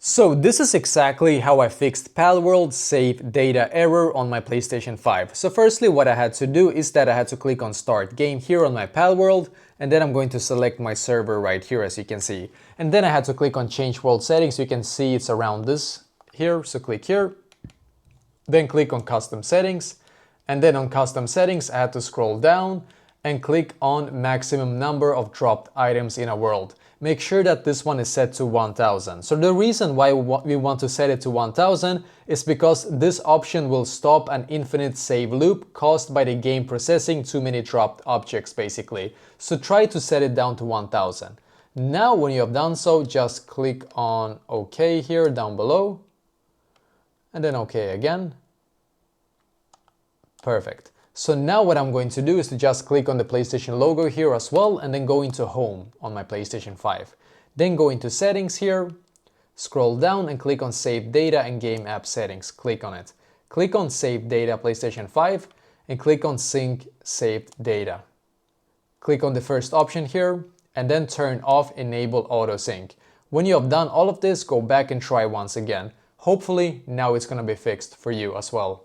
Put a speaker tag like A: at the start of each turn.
A: So this is exactly how I fixed Palworld save data error on my PlayStation 5. So firstly, what I had to do is that I had to click on Start Game here on my Palworld, and then I'm going to select my server right here, as you can see. And then I had to click on Change World Settings. You can see it's around this here, so click here. Then click on Custom Settings, and then on Custom Settings I had to scroll down and click on Maximum Number of Dropped Items in a World. Make sure that this one is set to 1000. So the reason why we want to set it to 1000 is because this option will stop an infinite save loop caused by the game processing too many dropped objects basically. So try to set it down to 1000. Now when you have done so, just click on OK here down below, and then OK again. Perfect. So now what I'm going to do is to just click on the PlayStation logo here as well, and then go into Home on my PlayStation 5. Then go into Settings here, scroll down and click on Save Data and Game App Settings. Click on it. Click on Save Data PlayStation 5 and click on Sync Saved Data. Click on the first option here and then turn off Enable Auto Sync. When you have done all of this, go back and try once again. Hopefully now it's going to be fixed for you as well.